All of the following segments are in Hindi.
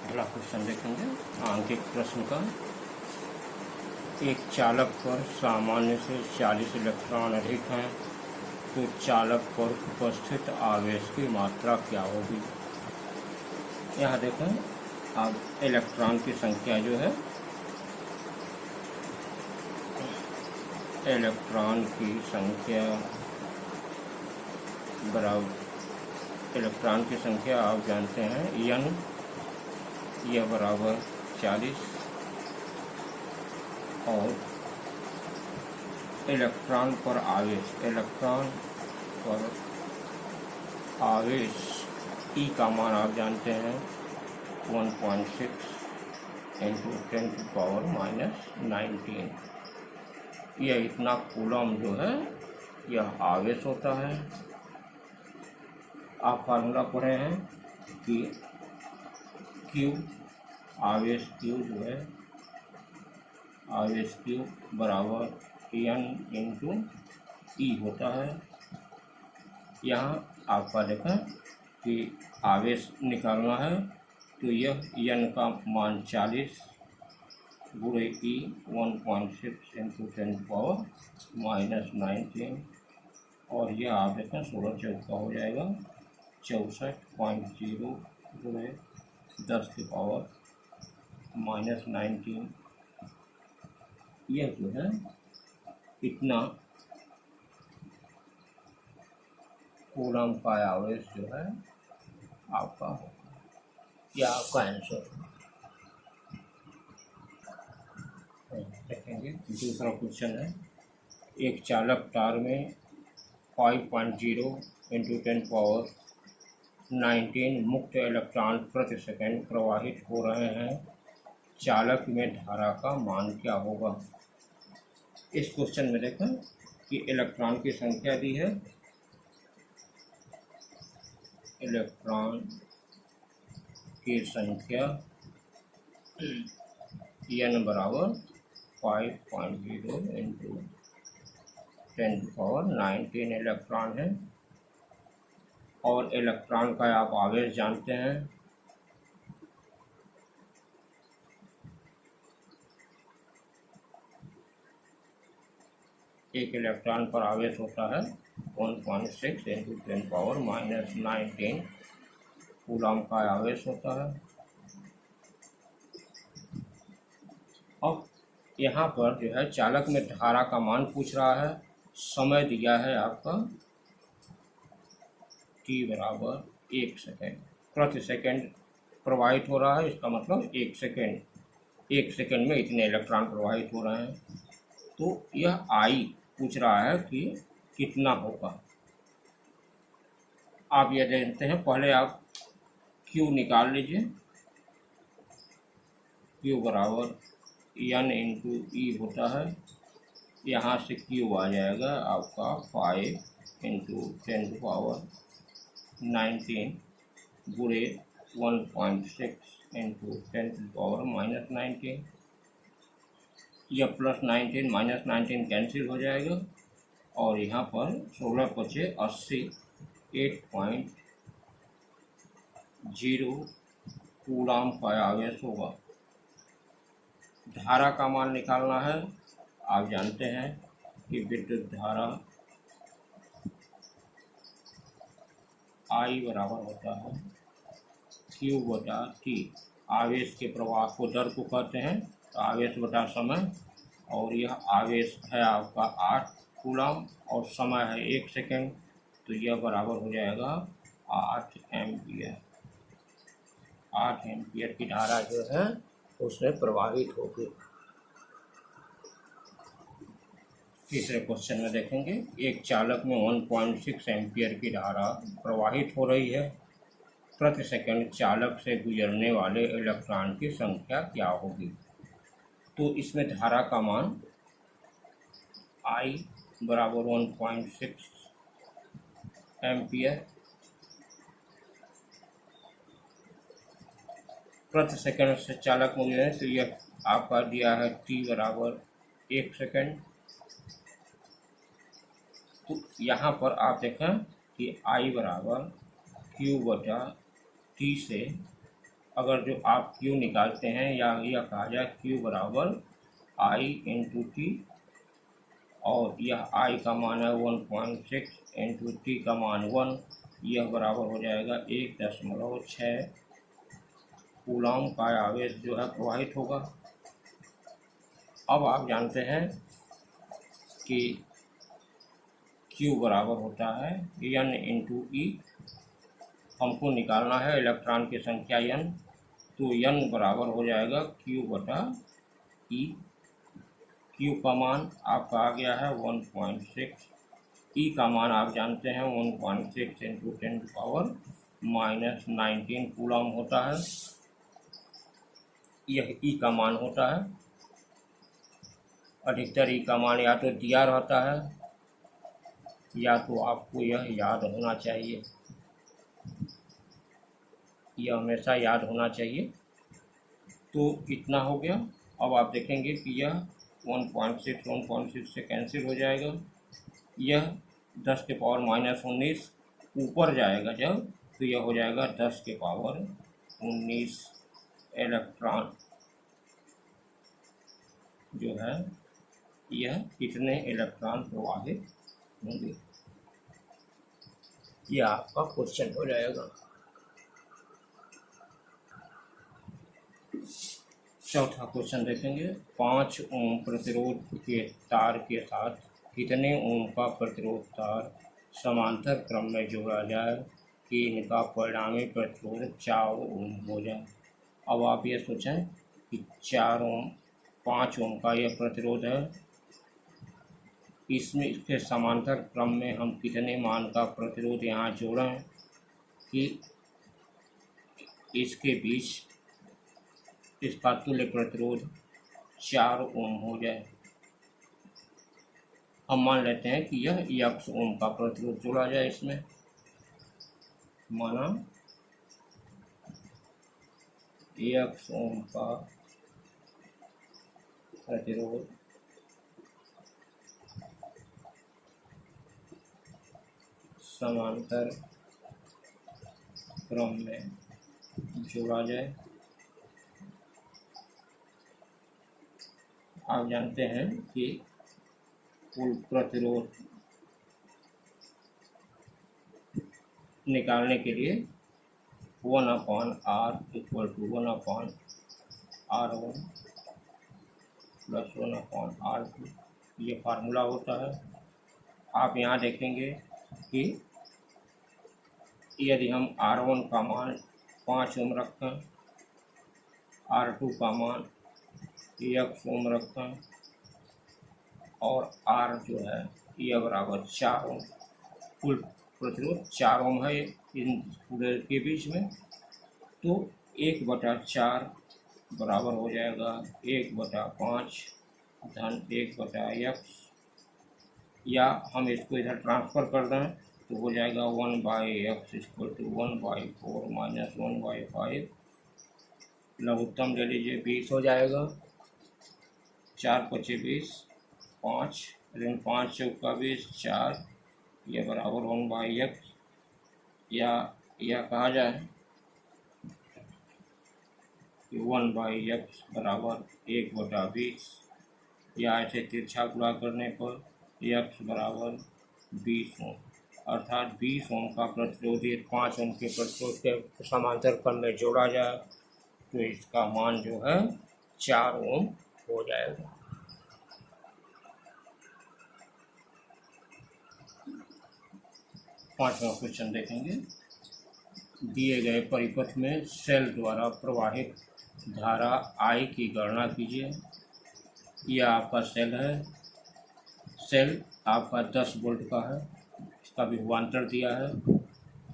अगला क्वेश्चन देखेंगे आंकिक प्रश्न का। एक चालक पर सामान्य से 40 इलेक्ट्रॉन अधिक हैं तो चालक पर उपस्थित आवेश की मात्रा क्या होगी। यहाँ देखें, अब इलेक्ट्रॉन की संख्या जो है, इलेक्ट्रॉन की संख्या बराबर, इलेक्ट्रॉन की संख्या आप जानते हैं n, यह बराबर 40 और इलेक्ट्रॉन पर आवेश, इलेक्ट्रॉन पर आवेश E का मान आप जानते हैं 1.6 इंटू 10⁻⁻⁹। यह इतना कूलम जो है यह आवेश होता है। आप फार्मूला पढ़े हैं कि Q, आवेश Q जो है, आवेश Q बराबर N इंटू E होता है। यहाँ आपका देखें कि आवेश निकालना है तो यह N का मान 40 गुणे E 1.6 इंटू 10⁻⁻⁹, और यह आप देखें 16 चौका हो जाएगा 64.0 गुणे 10⁻⁻⁹। यह जो है इतना कूलम का आवेश जो है आपका, यह आपका आंसर। देखेंगे दूसरा क्वेश्चन है, एक चालक तार में 5.0 इंटू 10⁻⁹ मुक्त इलेक्ट्रॉन प्रति सेकंड प्रवाहित हो रहे हैं, चालक में धारा का मान क्या होगा। इस क्वेश्चन में देखें कि इलेक्ट्रॉन की संख्या दी है, इलेक्ट्रॉन की संख्या n बराबर 5.0 इंटू 10⁻⁹ इलेक्ट्रॉन है, और इलेक्ट्रॉन का आप आवेश जानते हैं एक इलेक्ट्रॉन पर आवेश होता है 1.6 इंटू 10⁻⁻⁹ कूलम का आवेश होता है। अब यहाँ पर जो है चालक में धारा का मान पूछ रहा है, समय दिया है आपका t बराबर 1 सेकेंड, प्रति सेकेंड प्रवाहित हो रहा है, इसका मतलब 1 सेकेंड, 1 सेकेंड में इतने इलेक्ट्रॉन प्रवाहित हो रहे हैं। तो यह I पूछ रहा है कि कितना होगा। आप यह जानते हैं, पहले आप Q निकाल लीजिए, Q बराबर N इंटू E होता है, यहाँ से Q आ जाएगा आपका 5 इंटू 10⁻⁹ गुणे 1.6 इंटू 10⁻⁻⁹। यह +19 -19 कैंसिल हो जाएगा, और यहाँ पर 16×5 = 80, 8.0 कूलम का आवेश होगा। धारा का मान निकालना है। आप जानते हैं कि विद्युत धारा I बराबर होता है Q बटा T। आवेश के प्रवाह को दर को कहते हैं, तो आवेश बटा समय, और यह आवेश है आपका 8 कूलम और समय है 1 सेकेंड, तो यह बराबर हो जाएगा 8 एम्पियर। 8 एम्पियर की धारा जो है उसमें प्रवाहित होगी। तीसरे क्वेश्चन में देखेंगे, एक चालक में 1.6 एम्पियर की धारा प्रवाहित हो रही है, प्रति सेकंड चालक से गुजरने वाले इलेक्ट्रॉन की संख्या क्या होगी। तो इसमें धारा का मान I बराबर 1.6 एम्पियर प्रति सेकंड से चालक में गुजरे, तो यह आपका दिया है T बराबर 1 सेकंड। तो यहाँ पर आप देखें कि I बराबर Q बटा T से अगर जो आप Q निकालते हैं या यह कहा जाए Q बराबर I इंटू टी, और यह I का मान है 1.6 इंटू टी का मान 1, यह बराबर हो जाएगा 1.6 कूलॉम का आवेश जो है प्रवाहित होगा। अब आप जानते हैं कि Q बराबर होता है N इंटू ई, हमको निकालना है इलेक्ट्रॉन की संख्या N, तो N बराबर हो जाएगा Q बटा ई। Q का मान आपका आ गया है 1.6, ई का मान आप जानते हैं 1.6 इंटू 10⁻⁻19 कूलॉम होता है, यह ई का मान होता है। अधिकतर ई का मान या तो दिया रहता है या तो आपको यह याद होना चाहिए, यह हमेशा याद होना चाहिए। तो इतना हो गया। अब आप देखेंगे कि यह 1.6 से कैंसिल हो जाएगा, यह 10⁻⁻19 ऊपर जाएगा जब, तो यह हो जाएगा 10⁻19 इलेक्ट्रॉन जो है, यह इतने इलेक्ट्रॉन प्रवाहित होंगे। यह आपका क्वेश्चन हो जाएगा। चौथा क्वेश्चन देखेंगे, 5 ओम प्रतिरोध के तार के साथ कितने ओम का प्रतिरोध तार समांतर क्रम में जोड़ा जाए कि इनका परिणामी प्रतिरोध 4 ओम हो जाए। अब आप ये सोचें कि 4 ओम 5 ओम का यह प्रतिरोध है, इसमें इसके समांतर क्रम में हम कितने मान का प्रतिरोध यहाँ जोड़ें कि इसके बीच इसका तुल्य प्रतिरोध 4 ओम हो जाए। हम मान लेते हैं कि यह x ओम का प्रतिरोध जोड़ा जाए, इसमें माना x ओम का प्रतिरोध समांतर क्रम में जोड़ा जाए। आप जानते हैं कि कुल प्रतिरोध निकालने के लिए 1/R equal to 1/R1 plus 1/R2, ये फार्मूला होता है। आप यहाँ देखेंगे कि यदि हम R1 का मान 5 ओम रखें, R2 का मान x ओम रखें और R जो है यह बराबर 4 ओम, कुल प्रतिरोध 4 ओम है इन पूरे के बीच में, तो 1/4 बराबर हो जाएगा 1/5 धन 1/x, या हम इसको इधर ट्रांसफ़र कर दें तो हो जाएगा 1/x इक्वल टू 1/4 माइनस 1/5, लघुत्तम ले लीजिए 20 हो जाएगा, 4×5 = 20, 5 5×4 = 20, 4, यह बराबर 1/x, या यह कहा जाए कि 1/x बराबर 1/20, या ऐसे तिरछा गुणा करने पर x बराबर 20 ओम, अर्थात 20 ओम का प्रतिरोध 5 ओम के प्रतिरोध के समांतर क्रम में जोड़ा जाए तो इसका मान जो है 4 ओम हो जाएगा। पांचवा क्वेश्चन देखेंगे, दिए गए परिपथ में सेल द्वारा प्रवाहित धारा I की गणना कीजिए। यह आपका सेल है, सेल आपका 10 वोल्ट का है, इसका विभवांतर दिया है।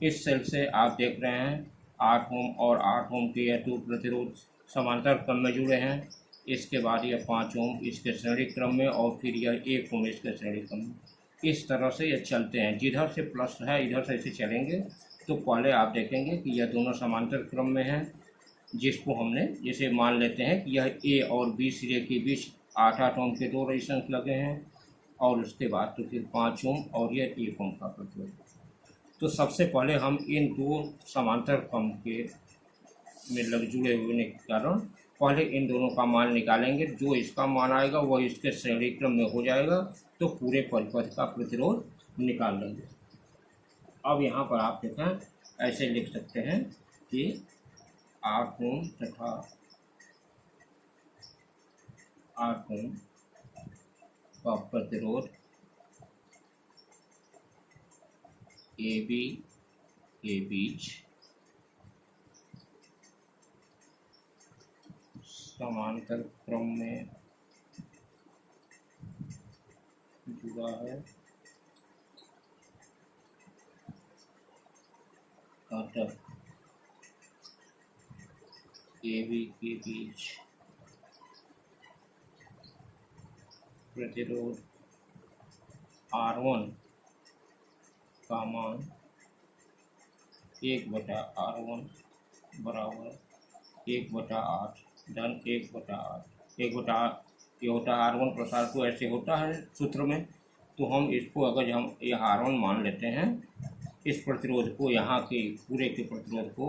इस सेल से आप देख रहे हैं 8 ओम और 8 ओम के यह 2 प्रतिरोध समांतर क्रम में जुड़े हैं, इसके बाद यह 5 ओम इसके श्रेणी क्रम में और फिर यह 1 ओम इसके श्रेणी क्रम में। इस तरह से ये चलते हैं, जिधर से प्लस है इधर से ऐसे चलेंगे। तो पहले आप देखेंगे कि यह दोनों समांतर क्रम में हैं, जिसको हमने जैसे मान लेते हैं कि यह ए और बी सिरे के बीच 8-8 ओम के 2 रेजिस्टेंस लगे हैं, और उसके बाद तो फिर 5 ओम और यह 1 ओम का प्रतिरोध। तो सबसे पहले हम इन 2 समांतर क्रम के में लग जुड़े होने के कारण पहले इन दोनों का मान निकालेंगे, जो इसका मान आएगा वह इसके श्रेणी क्रम में हो जाएगा, तो पूरे परिपथ का प्रतिरोध निकाल लेंगे। अब यहाँ पर आप देखें ऐसे लिख सकते हैं कि 8 ओम तथा 8 ओम का प्रतिरोध AB के बीच समांतर क्रम में जुड़ा है, अतः AB के बीच प्रतिरोध R1 का मान 1/R1 बराबर 1/8 धन 1/8। ये होता R1 + R2 ऐसे होता है सूत्र में। तो हम इसको अगर हम यह R1 मान लेते हैं इस प्रतिरोध को, यहाँ के पूरे के प्रतिरोध को,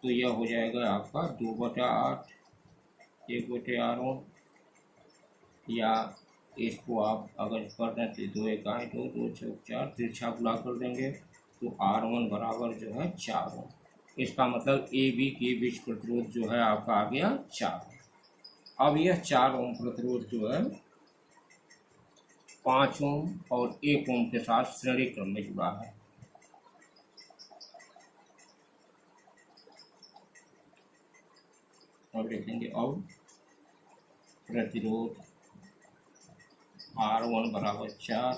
तो यह हो जाएगा आपका 2/8 1/R1, या इसको आप अगर कर दें तो 2 × 1 2 2 6 4 तिरछा गुणा कर देंगे तो R1 बराबर जो है 4 ओम। इसका मतलब AB के बीच प्रतिरोध जो है आपका आ गया 4। अब यह 4 ओम प्रतिरोध जो है 5 ओम और 1 ओम के साथ श्रेणी क्रम में जुड़ा है। और देखेंगे अब प्रतिरोध R1 बराबर 4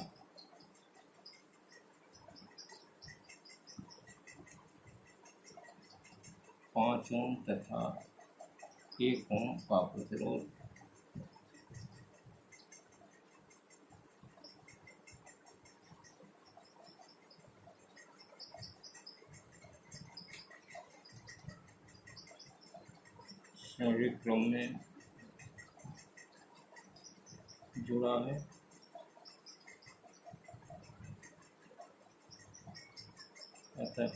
5 ओम तथा 1 ओम का प्रतिरोध श्रेणी क्रम में जुड़ा है, अतः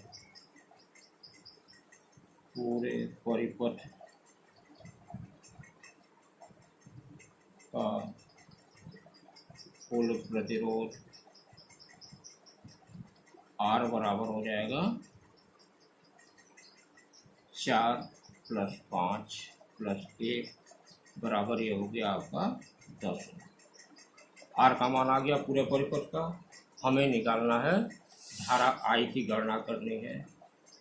पूरे परिपथ का कुल प्रतिरोध R बराबर हो जाएगा 4 + 5 + 1 बराबर ये हो गया आपका 10। R का मान आ गया पूरे परिपथ का। हमें निकालना है धारा I की गणना करनी है।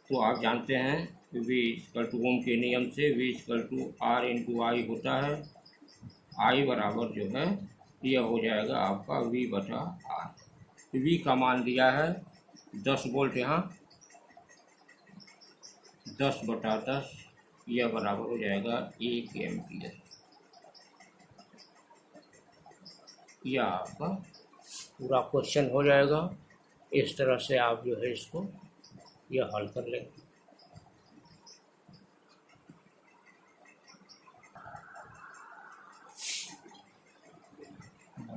तो आप जानते हैं V = ओम के नियम से V = R × I होता है। I बराबर जो है यह हो जाएगा आपका V/R। V का मान दिया है 10 वोल्ट, यहाँ 10/10 यह बराबर हो जाएगा 1 एम्पीयर। यह आपका पूरा क्वेश्चन हो जाएगा। इस तरह से आप जो है इसको यह हल कर लेंगे।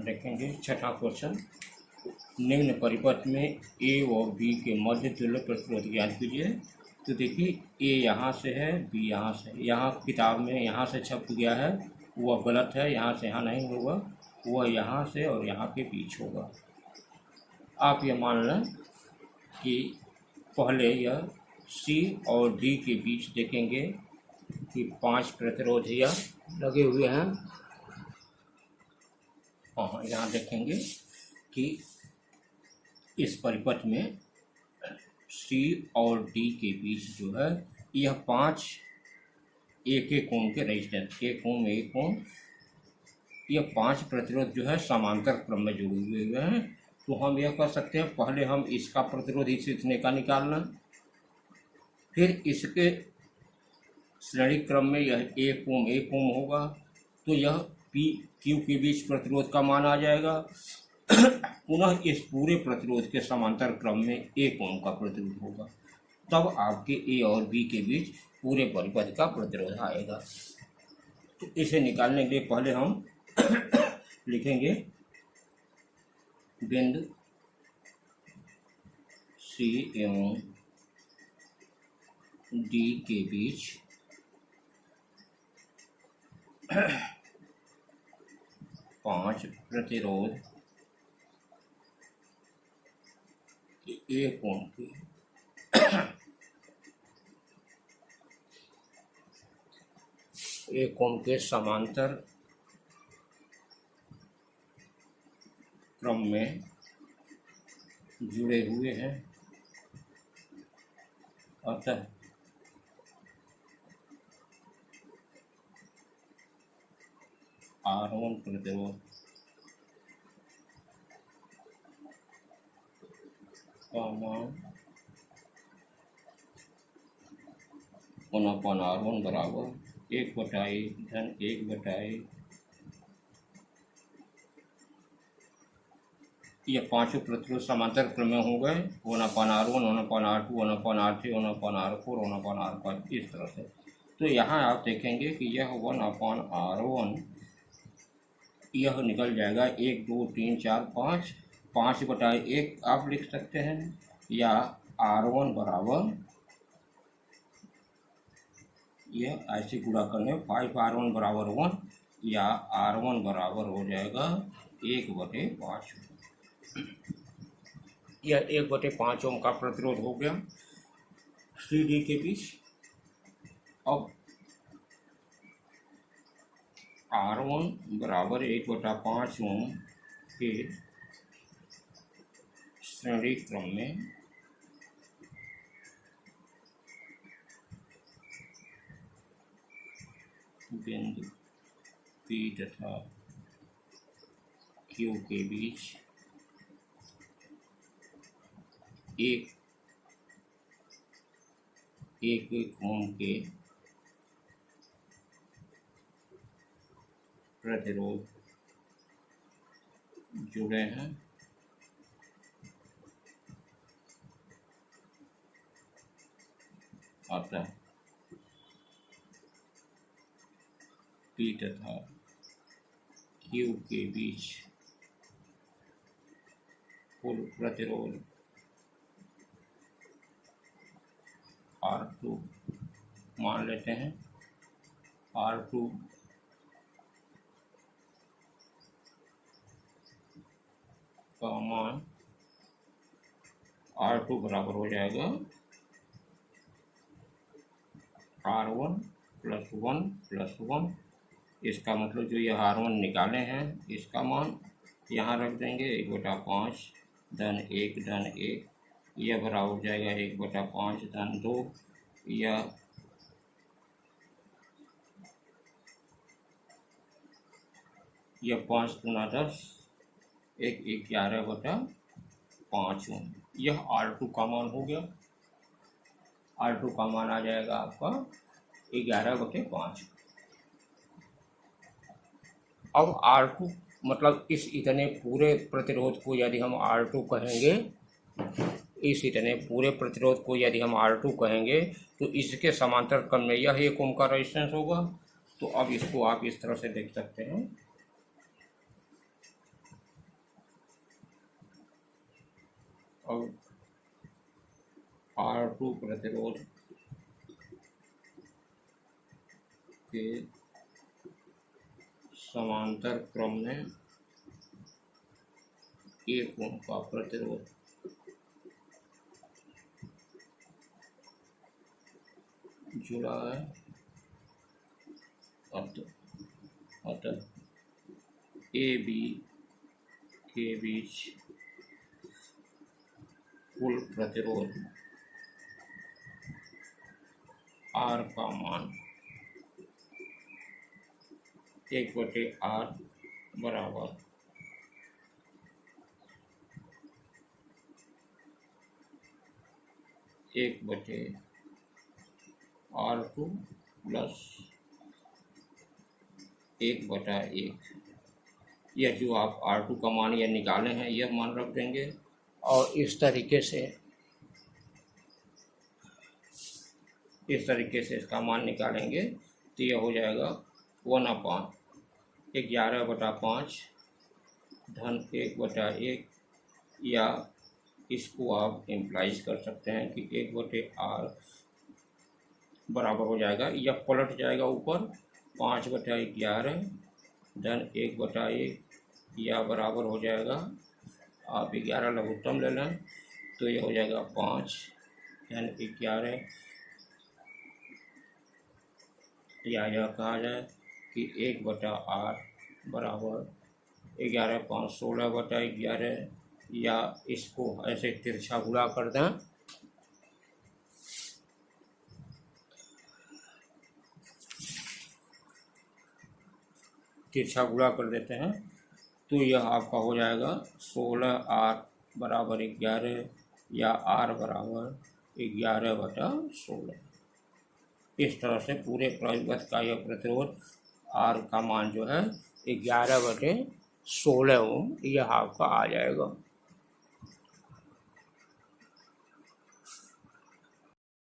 देखेंगे छठा क्वेश्चन, निम्न परिपथ में A और B के मध्य तुल्य प्रतिरोध ज्ञात कीजिए। तो देखिए A यहाँ से है, B यहाँ से, यहाँ किताब में यहाँ से छप गया है वह गलत है, यहाँ से यहाँ नहीं होगा, वह यहाँ से और यहाँ के बीच होगा। आप ये मान लें कि पहले यह C और D के बीच देखेंगे कि 5 प्रतिरोध यह लगे हुए हैं। हाँ, यहाँ देखेंगे कि इस परिपथ में C और D के बीच जो है यह 5 1-1 ओम के रेजिस्टेंस 1 ओम 1 ओम, यह 5 प्रतिरोध जो है समांतर क्रम में जुड़े हुए हैं। तो हम यह कर सकते हैं, पहले हम इसका प्रतिरोध इतने का निकालना, फिर इसके श्रेणी क्रम में यह 1 ओम 1 ओम होगा, तो यह Q के बीच प्रतिरोध का मान आ जाएगा। पुनः इस पूरे प्रतिरोध के समांतर क्रम में 1 ओम का प्रतिरोध होगा, तब आपके A और B के बीच पूरे परिपथ का प्रतिरोध आएगा। तो इसे निकालने के लिए पहले हम लिखेंगे बिंदु C एवं D के बीच 5 प्रतिरोध एक ओम के समांतर क्रम में जुड़े हुए हैं, अतः R1 प्रतिरोध का मान 1/R1 बराबर 1/1 धन 1/1। ये पांचों प्रतिरोध समांतर क्रम में हो गए, 1/R1, 1/R2, 1/R3, 1/R4, 1/R5, इस तरह से। तो यहाँ आप देखेंगे कि यह 1/R1 यह निकल जाएगा 1, 2, 3, 4, 5, 5/1 आप लिख सकते हैं, या R1 बराबर यह ऐसे गुणा करने 5R1 बराबर 1, या R1 बराबर हो जाएगा 1/5। यह 1/5 ओम का प्रतिरोध हो गया CD के बीच। अब R1 बराबर 1/5 ओम के श्रेणी क्रम में बिंदु P तथा Q के बीच एक ओम के प्रतिरोध जुड़े हैं, अतः P तथा Q के बीच कुल प्रतिरोध R2 मान लेते हैं। R2 का मान R2 बराबर हो जाएगा R1 + 1 + 1। इसका मतलब जो यह R1 निकाले हैं इसका मान यहाँ रख देंगे, 1/5 धन 1 धन 1, यह बराबर हो जाएगा 1/5 धन 2, यह 5 गुना 10, 11/5 ओम। यह R2 का मान हो गया। R2 का मान आ जाएगा आपका 11/5। अब R2 मतलब इस इतने पूरे प्रतिरोध को यदि हम R2 कहेंगे, इस इतने पूरे प्रतिरोध को यदि हम R2 कहेंगे तो इसके समांतर क्रम में यह 1 ओम का रेजिस्टेंस होगा। तो अब इसको आप इस तरह से देख सकते हैं, अब R2 प्रतिरोध के समांतर क्रम में 1 ओम का प्रतिरोध जुड़ा है, अतः AB के बीच कुल प्रतिरोध R का मान 1/R बराबर 1/R2 प्लस 1/1। यह जो आप R2 का मान यह निकाले हैं यह मान रख देंगे, और इस तरीके से इसका मान निकालेंगे तो यह हो जाएगा 1/11/5 धन 1/1, या इसको आप इम्प्लाइज कर सकते हैं कि 1/R बराबर हो जाएगा, यह पलट जाएगा ऊपर, 5/11 धन 1/1 या बराबर हो जाएगा, आप 11 लघुत्तम ले लें तो ये हो जाएगा 5 धन 11, या यह कहा जाए कि 1/8 बराबर 11, 5 16/11, या इसको ऐसे तिरछा गुणा कर दें तिरछा गुणा कर देते हैं तो यह आपका हो जाएगा 16R बराबर 11, या R बराबर 11/16। इस तरह से पूरे परिपथ का यह प्रतिरोध R का मान जो है 11/16 ओम यह आपका आ जाएगा।